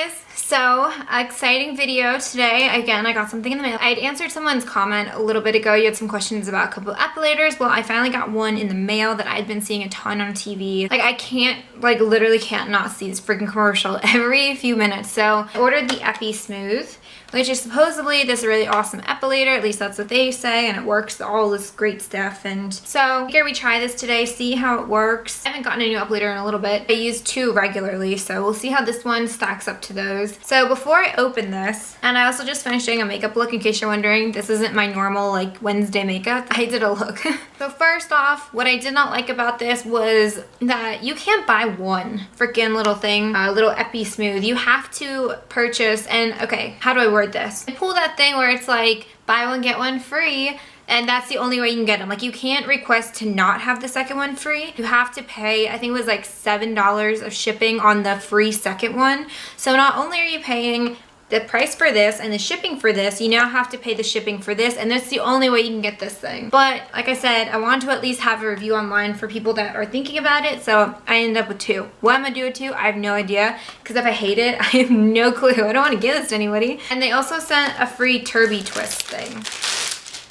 guys, so exciting video today. Again, I got something in the mail. I had answered someone's comment a little bit ago. You had some questions about a couple of epilators. Well, I finally got one in the mail that I'd been seeing a ton on TV. Like, I can't, like, literally can't not see this freaking commercial every few minutes. So I ordered the Epi Smooth, which is supposedly this really awesome epilator. At least that's what they say, and it works, all this great stuff. And so here we try this today, see how it works. I haven't gotten a new epilator in a little bit. I use two regularly, so we'll see how this one stacks up to those. So before I open this, and I also just finished doing a makeup look, in case you're wondering, this isn't my normal like Wednesday makeup. I did a look. So first off, what I did not like about this was that you can't buy one freaking little thing, little Epi Smooth. You have to purchase, and okay, how do I word this? I pull that thing where it's like buy one get one free, and that's the only way you can get them. Like, you can't request to not have the second one free. You have to pay, I think it was like $7 of shipping on the free second one. So not only are you paying the price for this and the shipping for this, you now have to pay the shipping for this, and that's the only way you can get this thing. But like I said, I want to at least have a review online for people that are thinking about it, so I ended up with two. What I'm gonna do with two, I have no idea, because if I hate it, I have no clue. I don't want to give this to anybody. And they also sent a free Turby Twist thing.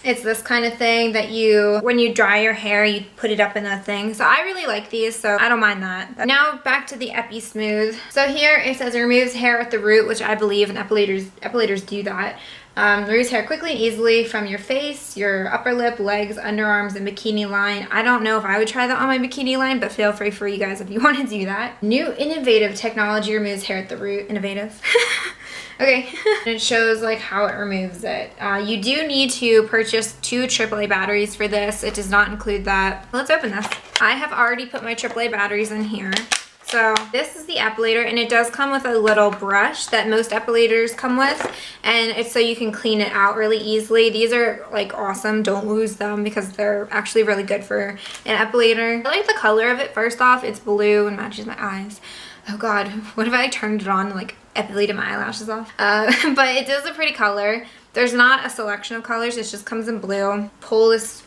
It's this kind of thing that you, when you dry your hair, you put it up in a thing. So I really like these, so I don't mind that. But now back to the Epi Smooth. So here it says it removes hair at the root, which I believe in epilators do that. Removes hair quickly and easily from your face, your upper lip, legs, underarms, and bikini line. I don't know if I would try that on my bikini line, but feel free for you guys if you want to do that. New innovative technology removes hair at the root. Innovative. Okay, and it shows like how it removes it. You do need to purchase 2 AAA batteries for this. It does not include that. Let's open this. I have already put my AAA batteries in here. So this is the epilator, and it does come with a little brush that most epilators come with, and it's so you can clean it out really easily. These are like awesome. Don't lose them because they're actually really good for an epilator. I like the color of it. First off, it's blue and matches my eyes. Oh god, what if I turned it on and like epilated my eyelashes off? But it does a pretty color. There's not a selection of colors, it just comes in blue. Pull this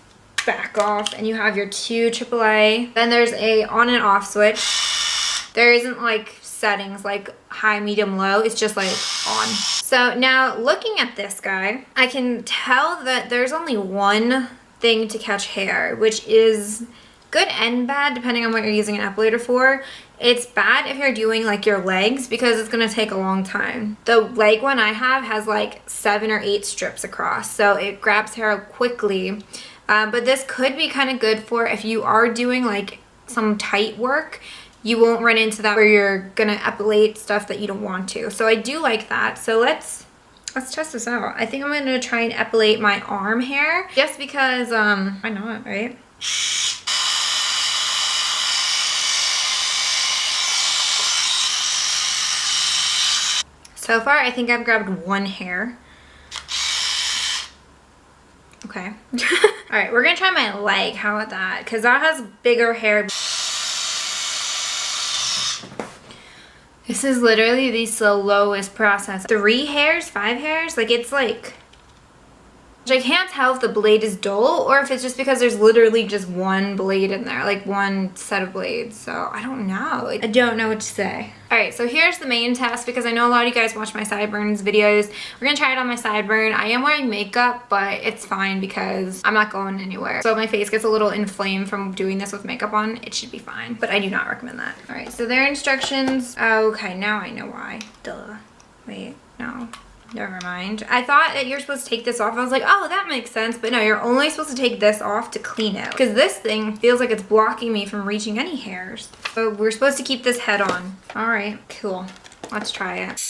back off and you have your 2 AAA. Then there's a on and off switch. There isn't like settings like high, medium, low. It's just like on. So now looking at this guy, I can tell that there's only one thing to catch hair, which is good and bad depending on what you're using an epilator for. It's bad if you're doing like your legs because it's gonna take a long time. The leg one I have has like 7 or 8 strips across, so it grabs hair quickly. But this could be kind of good for if you are doing like some tight work. You won't run into that where you're gonna epilate stuff that you don't want to. So I do like that. So let's test this out. I think I'm gonna try and epilate my arm hair just because why not, right? So far, I think I've grabbed 1 hair. Okay. All right, we're gonna try my leg. How about that? Because that has bigger hair. This is literally the slowest process. 3 hairs, 5 hairs? Like, it's like... I can't tell if the blade is dull or if it's just because there's literally just 1 blade in there, like 1 set of blades. So I don't know. I don't know what to say. All right, so here's the main test because I know a lot of you guys watch my sideburns videos. We're gonna try it on my sideburn. I am wearing makeup, but it's fine because I'm not going anywhere. So if my face gets a little inflamed from doing this with makeup on, it should be fine, but I do not recommend that. All right, so their instructions. Okay, now I know why. Duh. Wait, no. Never mind. I thought that you're supposed to take this off. I was like, oh, that makes sense. But no, you're only supposed to take this off to clean it. Because this thing feels like it's blocking me from reaching any hairs. So we're supposed to keep this head on. All right, cool. Let's try it.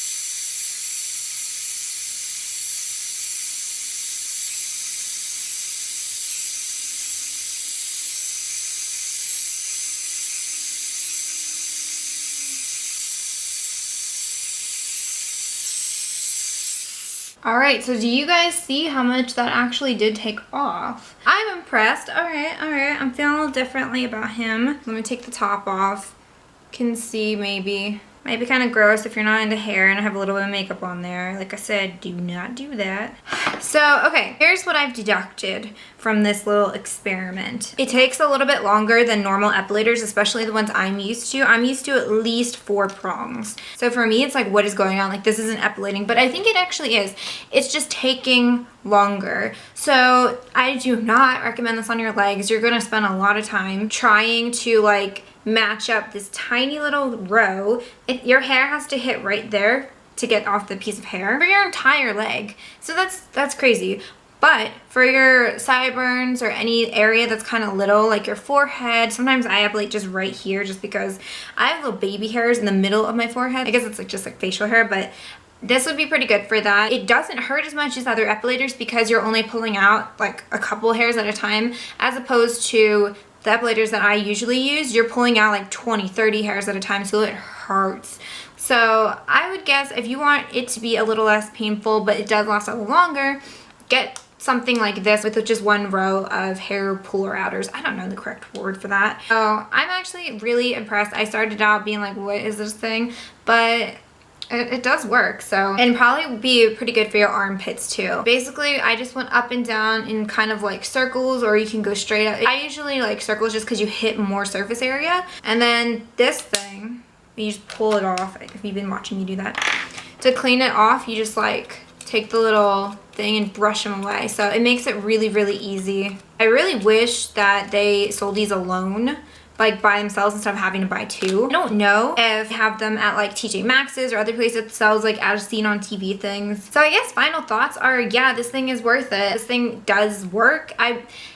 All right, so do you guys see how much that actually did take off? I'm impressed. All right, I'm feeling a little differently about him. Let me take the top off. Can see maybe. Might be kind of gross if you're not into hair and I have a little bit of makeup on there. Like I said, do not do that. So, okay, here's what I've deducted from this little experiment. It takes a little bit longer than normal epilators, especially the ones I'm used to. I'm used to at least 4 prongs. So for me, it's like, what is going on? Like, this isn't epilating, but I think it actually is. It's just taking longer. So I do not recommend this on your legs. You're gonna spend a lot of time trying to like match up this tiny little row. Your hair has to hit right there to get off the piece of hair for your entire leg. So that's crazy. But for your sideburns or any area that's kind of little, like your forehead, sometimes I epilate just right here just because I have little baby hairs in the middle of my forehead. I guess it's like just like facial hair, but this would be pretty good for that. It doesn't hurt as much as other epilators because you're only pulling out like a couple hairs at a time, as opposed to the epilators that I usually use, you're pulling out like 20, 30 hairs at a time, so it hurts. So I would guess if you want it to be a little less painful, but it does last a little longer, get something like this with just 1 row of hair puller outers. I don't know the correct word for that. So I'm actually really impressed. I started out being like, what is this thing? But it does work, so. And probably be pretty good for your armpits too. Basically, I just went up and down in kind of like circles, or you can go straight up. I usually like circles just because you hit more surface area. And then this thing, you just pull it off, if you've been watching me do that. To clean it off, you just like take the little thing and brush them away. So it makes it really, really easy. I really wish that they sold these alone, like by themselves instead of having to buy 2. I don't know if they have them at like TJ Maxx's or other places that sells like as seen on TV things. So I guess final thoughts are, yeah, this thing is worth it. This thing does work.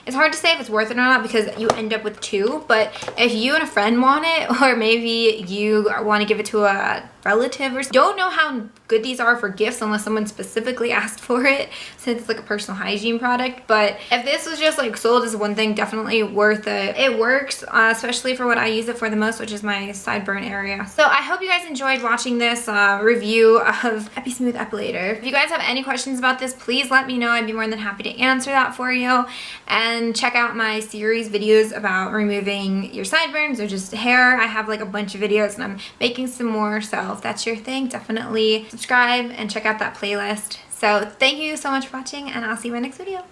It's hard to say if it's worth it or not because you end up with 2, but if you and a friend want it, or maybe you want to give it to a relative or something. Don't know how good these are for gifts unless someone specifically asked for it, since it's like a personal hygiene product. But if this was just like sold as one thing, definitely worth it. It works, especially for what I use it for the most, which is my sideburn area. So I hope you guys enjoyed watching this review of Epi Smooth Epilator. If you guys have any questions about this, please let me know. I'd be more than happy to answer that for you. And check out my series videos about removing your sideburns or just hair. I have like a bunch of videos and I'm making some more, so if that's your thing, definitely subscribe and check out that playlist. So thank you so much for watching, and I'll see you in my next video.